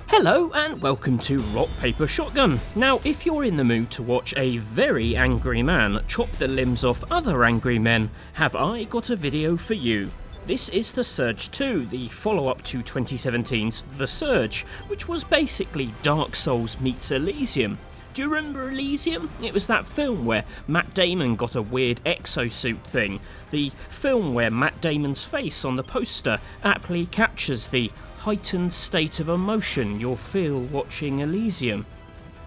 Hello and welcome to Rock Paper Shotgun. Now, if you're in the mood to watch a very angry man chop the limbs off other angry men, have I got a video for you. This is The Surge 2, the follow-up to 2017's The Surge, which was basically Dark Souls meets Elysium. Do you remember Elysium? It was that film where Matt Damon got a weird exosuit thing. The film where Matt Damon's face on the poster aptly captures the heightened state of emotion you'll feel watching Elysium.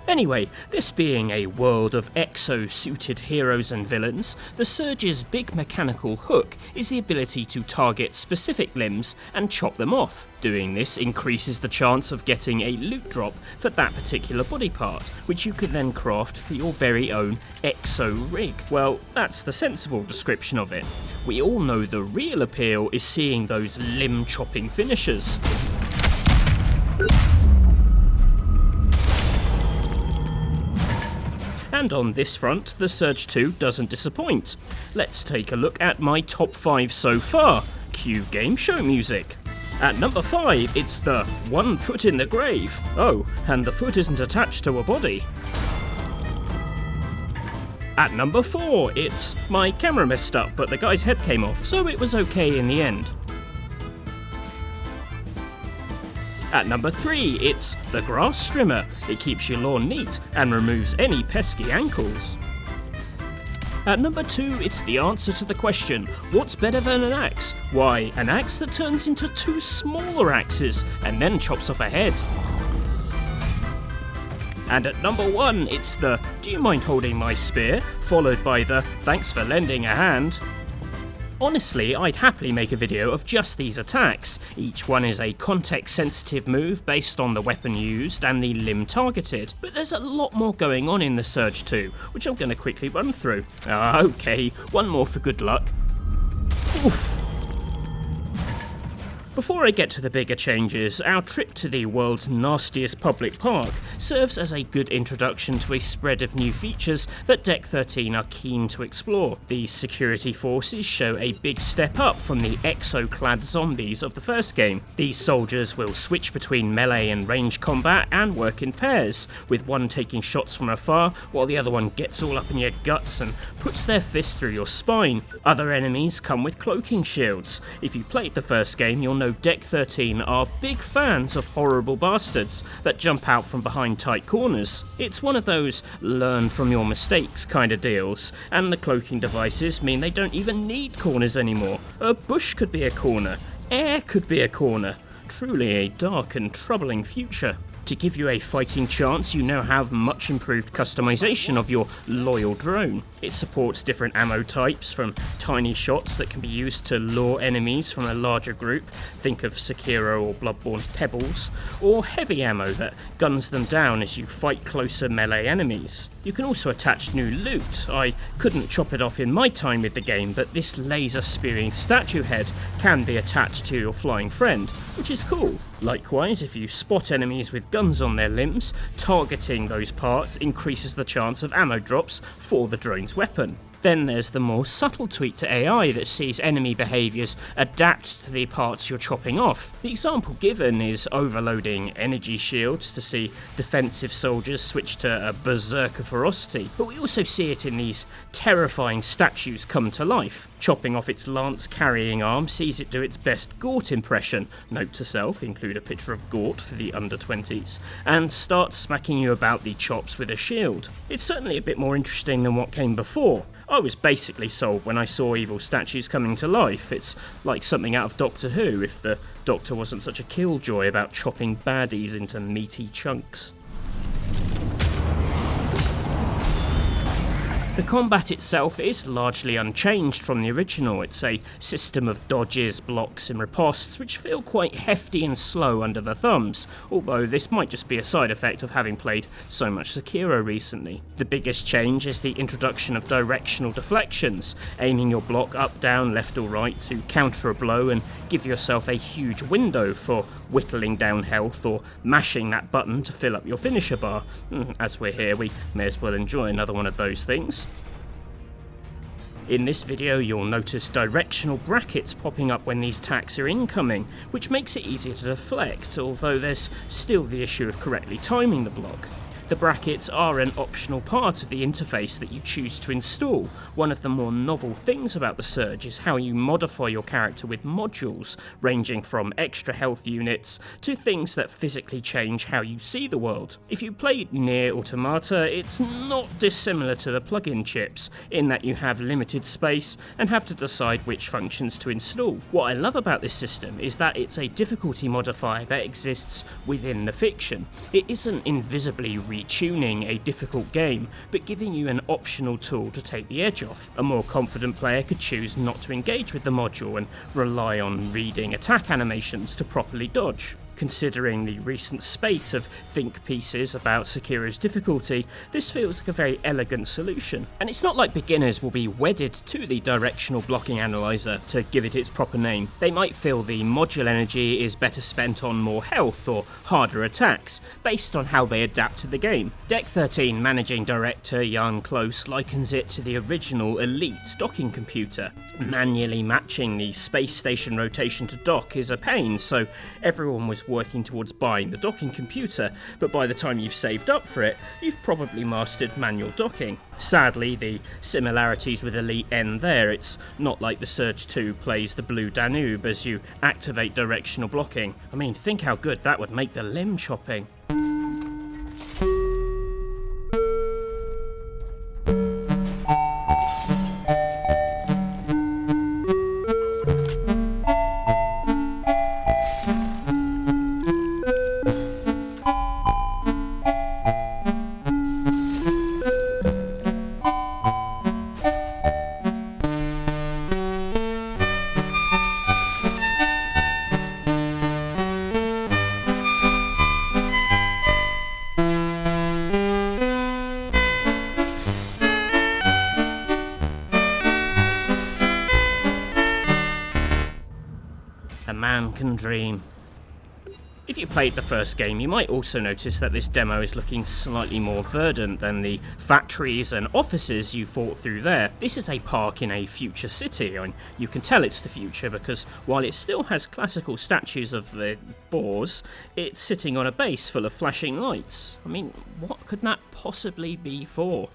Anyway, this being a world of exo-suited heroes and villains, the Surge's big mechanical hook is the ability to target specific limbs and chop them off. Doing this increases the chance of getting a loot drop for that particular body part, which you can then craft for your very own exo rig. Well, that's the sensible description of it. We all know the real appeal is seeing those limb-chopping finishers. And on this front, The Surge 2 doesn't disappoint. Let's take a look at my top 5 so far. Cue game show music. At number 5, it's the one foot in the grave. Oh, and the foot isn't attached to a body. At number 4, it's my camera messed up, but the guy's head came off, so it was okay in the end. At number 3, it's the grass trimmer. It keeps your lawn neat and removes any pesky ankles. At number 2, it's the answer to the question, what's better than an axe? Why, an axe that turns into 2 smaller axes and then chops off a head. And at number 1, it's the do you mind holding my spear? Followed by the thanks for lending a hand. Honestly, I'd happily make a video of just these attacks. Each one is a context-sensitive move based on the weapon used and the limb targeted, but there's a lot more going on in The Surge 2, which I'm going to quickly run through. Okay, one more for good luck. Oof. Before I get to the bigger changes, our trip to the world's nastiest public park serves as a good introduction to a spread of new features that Deck 13 are keen to explore. The security forces show a big step up from the exo-clad zombies of the first game. These soldiers will switch between melee and range combat and work in pairs, with one taking shots from afar while the other one gets all up in your guts and puts their fist through your spine. Other enemies come with cloaking shields. If you played the first game, you'll know Deck 13 are big fans of horrible bastards that jump out from behind tight corners. It's one of those learn from your mistakes kind of deals, and the cloaking devices mean they don't even need corners anymore. A bush could be a corner, air could be a corner. Truly a dark and troubling future. To give you a fighting chance, you now have much improved customization of your loyal drone. It supports different ammo types, from tiny shots that can be used to lure enemies from a larger group, think of Sekiro or Bloodborne's pebbles, or heavy ammo that guns them down as you fight closer melee enemies. You can also attach new loot. I couldn't chop it off in my time with the game, but this laser spearing statue head can be attached to your flying friend, which is cool. Likewise, if you spot enemies with guns on their limbs, targeting those parts increases the chance of ammo drops for the drone's weapon. Then there's the more subtle tweak to AI that sees enemy behaviours adapt to the parts you're chopping off. The example given is overloading energy shields to see defensive soldiers switch to a berserker ferocity, but we also see it in these terrifying statues come to life. Chopping off its lance-carrying arm sees it do its best Gort impression, note to self, include a picture of Gort for the under-20s, and start smacking you about the chops with a shield. It's certainly a bit more interesting than what came before. I was basically sold when I saw evil statues coming to life. It's like something out of Doctor Who if the Doctor wasn't such a killjoy about chopping baddies into meaty chunks. The combat itself is largely unchanged from the original. It's a system of dodges, blocks and ripostes which feel quite hefty and slow under the thumbs, although this might just be a side effect of having played so much Sekiro recently. The biggest change is the introduction of directional deflections, aiming your block up, down, left or right to counter a blow and give yourself a huge window for whittling down health or mashing that button to fill up your finisher bar. As we're here, we may as well enjoy another one of those things. In this video you'll notice directional brackets popping up when these attacks are incoming, which makes it easier to deflect, although there's still the issue of correctly timing the block. The brackets are an optional part of the interface that you choose to install. One of the more novel things about the Surge is how you modify your character with modules, ranging from extra health units to things that physically change how you see the world. If you played Nier Automata, it's not dissimilar to the plugin chips, in that you have limited space and have to decide which functions to install. What I love about this system is that it's a difficulty modifier that exists within the fiction. It isn't invisibly tuning a difficult game, but giving you an optional tool to take the edge off. A more confident player could choose not to engage with the module and rely on reading attack animations to properly dodge. Considering the recent spate of think pieces about Sekiro's difficulty, this feels like a very elegant solution. And it's not like beginners will be wedded to the directional blocking analyzer to give it its proper name. They might feel the module energy is better spent on more health or harder attacks, based on how they adapt to the game. Deck 13 managing director Jan Close likens it to the original Elite docking computer. Manually matching the space station rotation to dock is a pain, so everyone was working towards buying the docking computer, but by the time you've saved up for it, you've probably mastered manual docking. Sadly, the similarities with Elite end there. It's not like the Surge 2 plays the Blue Danube as you activate directional blocking. I mean, think how good that would make the limb chopping. A man can dream. If you played the first game, you might also notice that this demo is looking slightly more verdant than the factories and offices you fought through there. This is a park in a future city, and you can tell it's the future because while it still has classical statues of the boars, it's sitting on a base full of flashing lights. I mean, what could that possibly be for?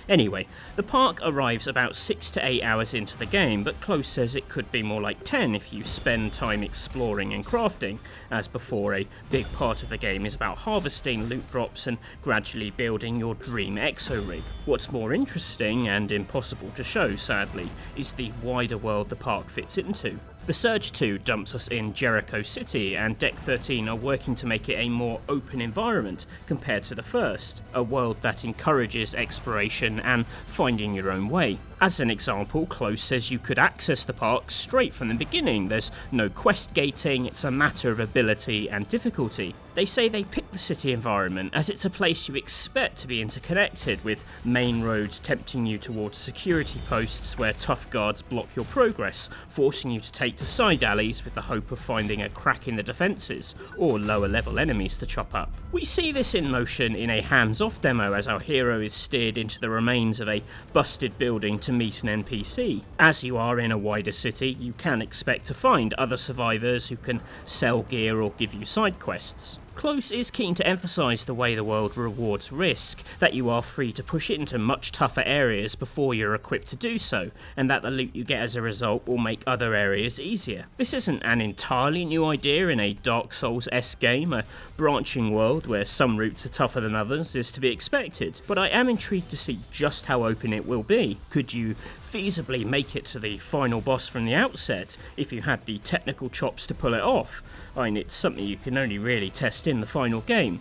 Anyway, the park arrives about 6 to 8 hours into the game, but Close says it could be more like 10 if you spend time exploring and crafting. As before, a big part of the game is about harvesting loot drops and gradually building your dream exo rig. What's more interesting, and impossible to show sadly, is the wider world the park fits into. The Surge 2 dumps us in Jericho City, and Deck 13 are working to make it a more open environment compared to the first, a world that encourages exploration and finding your own way. As an example, Close says you could access the park straight from the beginning. There's no quest gating, it's a matter of ability and difficulty. They say they picked the city environment as it's a place you expect to be interconnected, with main roads tempting you towards security posts where tough guards block your progress, forcing you to take to side alleys with the hope of finding a crack in the defences, or lower level enemies to chop up. We see this in motion in a hands-off demo as our hero is steered into the remains of a busted building to meet an NPC. As you are in a wider city, you can expect to find other survivors who can sell gear or give you side quests. Close is keen to emphasise the way the world rewards risk, that you are free to push it into much tougher areas before you're equipped to do so, and that the loot you get as a result will make other areas easier. This isn't an entirely new idea in a Dark Souls-esque game. A branching world where some routes are tougher than others is to be expected, but I am intrigued to see just how open it will be. Could you feasibly make it to the final boss from the outset if you had the technical chops to pull it off? I mean, it's something you can only really test in the final game.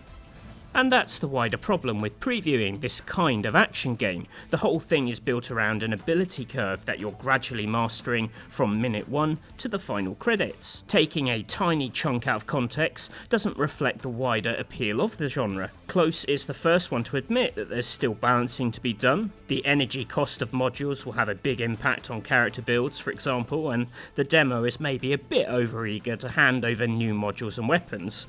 And that's the wider problem with previewing this kind of action game. The whole thing is built around an ability curve that you're gradually mastering from minute 1 to the final credits. Taking a tiny chunk out of context doesn't reflect the wider appeal of the genre. Close is the first one to admit that there's still balancing to be done. The energy cost of modules will have a big impact on character builds, for example, and the demo is maybe a bit overeager to hand over new modules and weapons.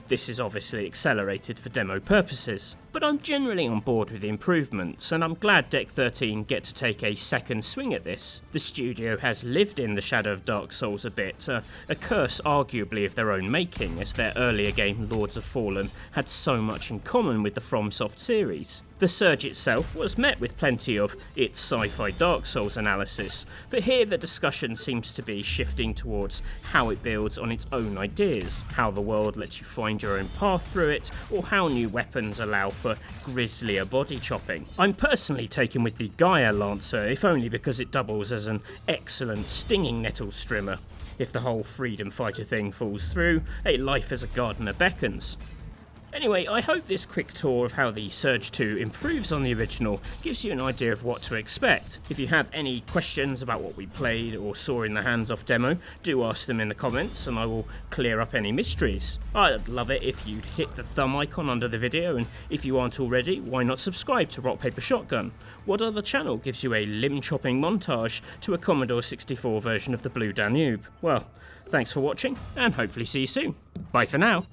This is obviously accelerated for demo purposes. but I'm generally on board with the improvements, and I'm glad Deck 13 get to take a second swing at this. The studio has lived in the shadow of Dark Souls a bit, a curse arguably of their own making, as their earlier game Lords of Fallen had so much in common with the FromSoft series. The Surge itself was met with plenty of "it's sci-fi Dark Souls" analysis, but here the discussion seems to be shifting towards how it builds on its own ideas, how the world lets you find your own path through it, or how new weapons allow for grislier body chopping. I'm personally taken with the Gaia Lancer, if only because it doubles as an excellent stinging nettle strimmer. If the whole freedom fighter thing falls through, a life as a gardener beckons. Anyway, I hope this quick tour of how the Surge 2 improves on the original gives you an idea of what to expect. If you have any questions about what we played or saw in the hands-off demo, do ask them in the comments and I will clear up any mysteries. I'd love it if you'd hit the thumb icon under the video, and if you aren't already, why not subscribe to Rock Paper Shotgun? What other channel gives you a limb-chopping montage to a Commodore 64 version of the Blue Danube? Well, thanks for watching, and hopefully see you soon. Bye for now.